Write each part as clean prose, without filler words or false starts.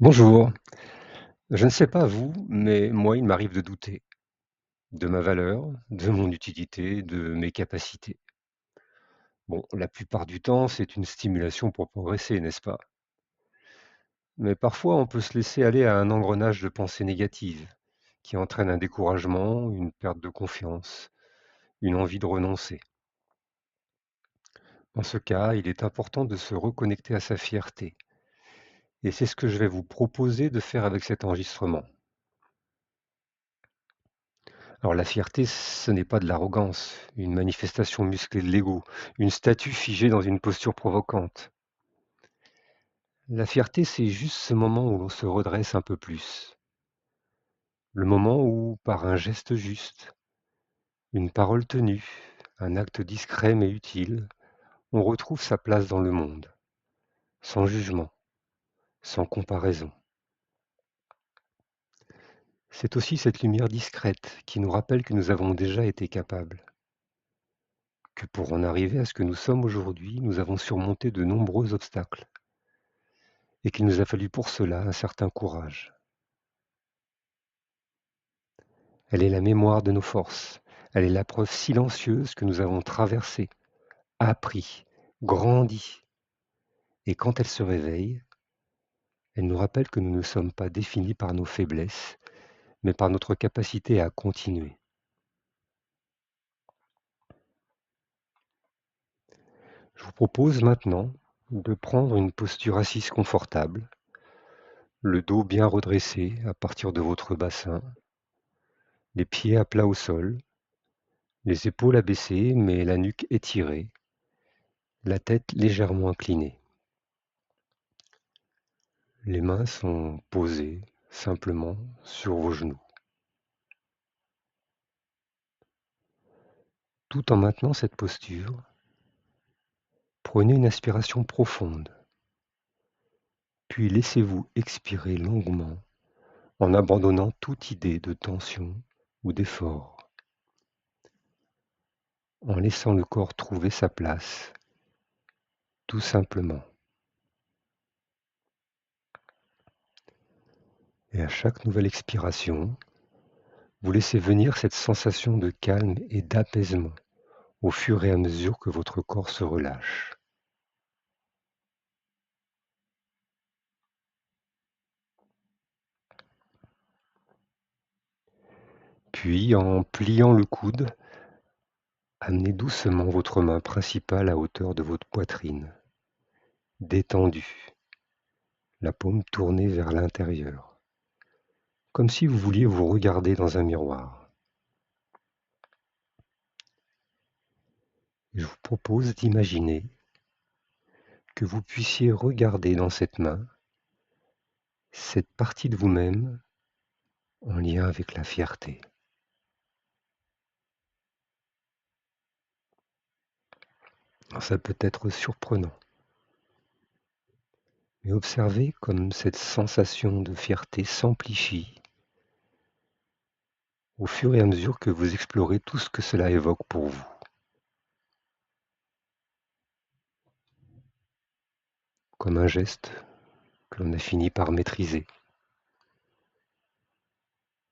Bonjour. Je ne sais pas vous, mais moi, il m'arrive de douter de ma valeur, de mon utilité, de mes capacités. Bon, la plupart du temps, c'est une stimulation pour progresser, n'est-ce pas? Mais parfois, on peut se laisser aller à un engrenage de pensées négatives qui entraîne un découragement, une perte de confiance, une envie de renoncer. Dans ce cas, il est important de se reconnecter à sa fierté. Et c'est ce que je vais vous proposer de faire avec cet enregistrement. Alors la fierté, ce n'est pas de l'arrogance, une manifestation musclée de l'ego, une statue figée dans une posture provocante. La fierté, c'est juste ce moment où l'on se redresse un peu plus. Le moment où, par un geste juste, une parole tenue, un acte discret mais utile, on retrouve sa place dans le monde, sans jugement, sans comparaison. C'est aussi cette lumière discrète qui nous rappelle que nous avons déjà été capables, que pour en arriver à ce que nous sommes aujourd'hui, nous avons surmonté de nombreux obstacles et qu'il nous a fallu pour cela un certain courage. Elle est la mémoire de nos forces, elle est la preuve silencieuse que nous avons traversé, appris, grandi, et quand elle se réveille, elle nous rappelle que nous ne sommes pas définis par nos faiblesses, mais par notre capacité à continuer. Je vous propose maintenant de prendre une posture assise confortable, le dos bien redressé à partir de votre bassin, les pieds à plat au sol, les épaules abaissées mais la nuque étirée, la tête légèrement inclinée. Les mains sont posées simplement sur vos genoux. Tout en maintenant cette posture, prenez une inspiration profonde, puis laissez-vous expirer longuement en abandonnant toute idée de tension ou d'effort, en laissant le corps trouver sa place, tout simplement. Et à chaque nouvelle expiration, vous laissez venir cette sensation de calme et d'apaisement au fur et à mesure que votre corps se relâche. Puis, en pliant le coude, amenez doucement votre main principale à hauteur de votre poitrine, détendue, la paume tournée vers l'intérieur, comme si vous vouliez vous regarder dans un miroir. Je vous propose d'imaginer que vous puissiez regarder dans cette main cette partie de vous-même en lien avec la fierté. Alors, ça peut être surprenant, mais observez comme cette sensation de fierté s'amplifie au fur et à mesure que vous explorez tout ce que cela évoque pour vous. Comme un geste que l'on a fini par maîtriser.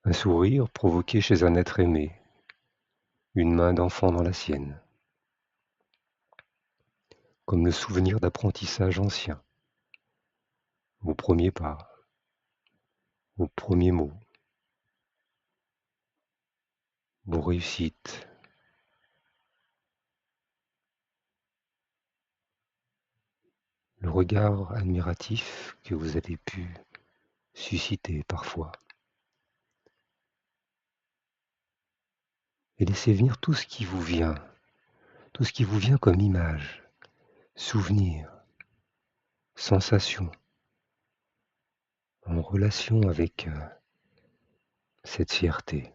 Un sourire provoqué chez un être aimé, une main d'enfant dans la sienne. Comme le souvenir d'apprentissage ancien, vos premiers pas, vos premiers mots, vos réussites. Le regard admiratif que vous avez pu susciter parfois. Et laissez venir tout ce qui vous vient, tout ce qui vous vient comme image, souvenir, sensation, en relation avec cette fierté.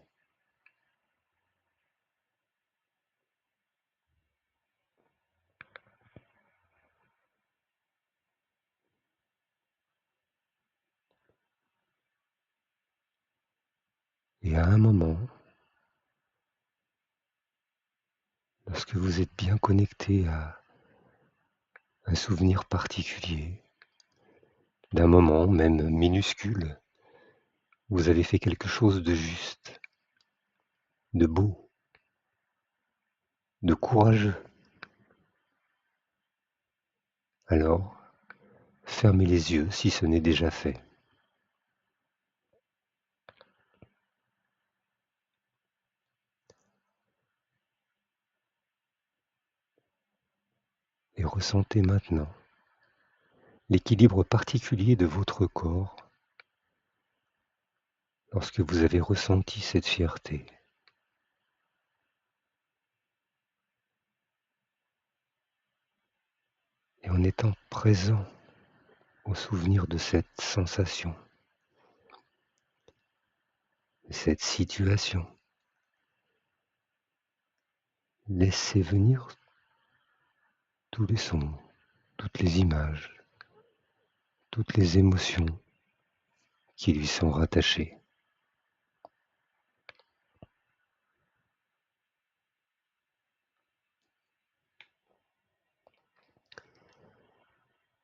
Et à un moment, lorsque vous êtes bien connecté à un souvenir particulier, d'un moment, même minuscule, où vous avez fait quelque chose de juste, de beau, de courageux. Alors, fermez les yeux si ce n'est déjà fait. Et ressentez maintenant l'équilibre particulier de votre corps lorsque vous avez ressenti cette fierté. Et en étant présent au souvenir de cette sensation, de cette situation, laissez venir tous les sons, toutes les images, toutes les émotions qui lui sont rattachées.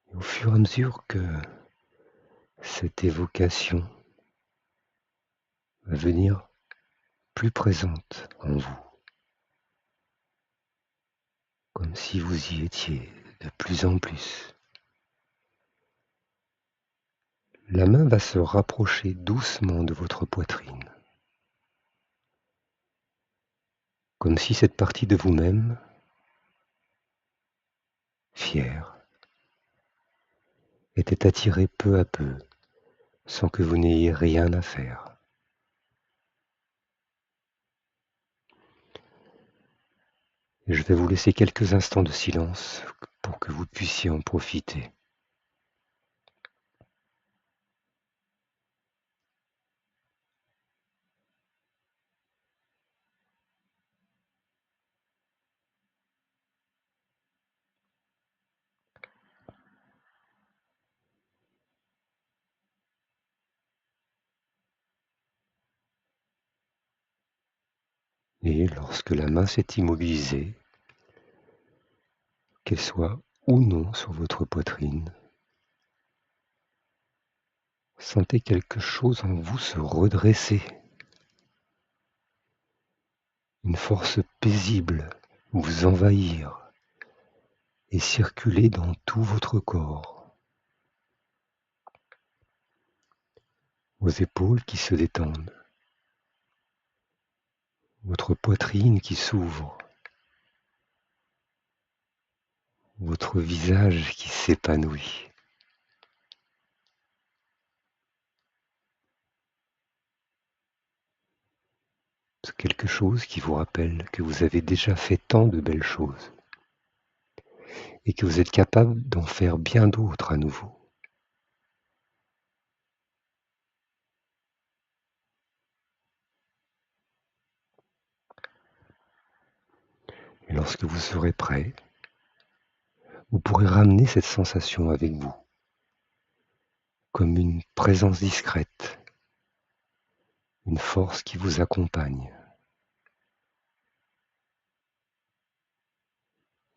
Et au fur et à mesure que cette évocation va venir plus présente en vous, comme si vous y étiez de plus en plus, la main va se rapprocher doucement de votre poitrine, comme si cette partie de vous-même, fière, était attirée peu à peu, sans que vous n'ayez rien à faire. Et je vais vous laisser quelques instants de silence pour que vous puissiez en profiter. Et lorsque la main s'est immobilisée, qu'elle soit ou non sur votre poitrine, sentez quelque chose en vous se redresser, une force paisible vous envahir et circuler dans tout votre corps. Vos épaules qui se détendent, votre poitrine qui s'ouvre, votre visage qui s'épanouit. C'est quelque chose qui vous rappelle que vous avez déjà fait tant de belles choses et que vous êtes capable d'en faire bien d'autres à nouveau. Et lorsque vous serez prêt, vous pourrez ramener cette sensation avec vous, comme une présence discrète, une force qui vous accompagne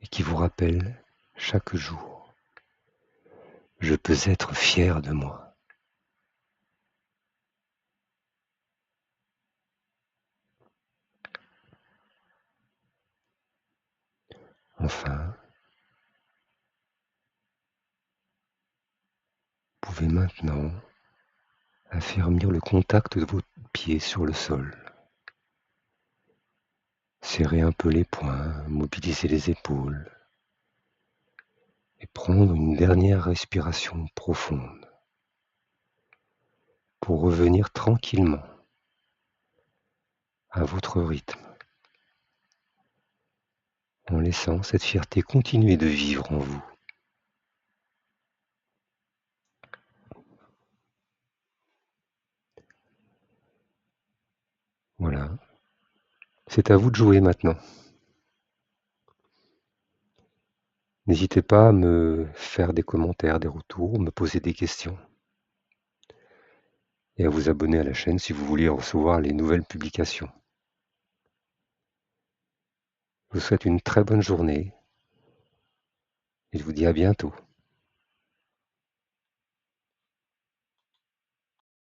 et qui vous rappelle chaque jour, je peux être fier de moi. Enfin, vous pouvez maintenant affermir le contact de vos pieds sur le sol. Serrez un peu les poings, mobilisez les épaules et prendre une dernière respiration profonde pour revenir tranquillement à votre rythme, en laissant cette fierté continuer de vivre en vous. Voilà, c'est à vous de jouer maintenant. N'hésitez pas à me faire des commentaires, des retours, me poser des questions et à vous abonner à la chaîne si vous voulez recevoir les nouvelles publications. Je vous souhaite une très bonne journée et je vous dis à bientôt.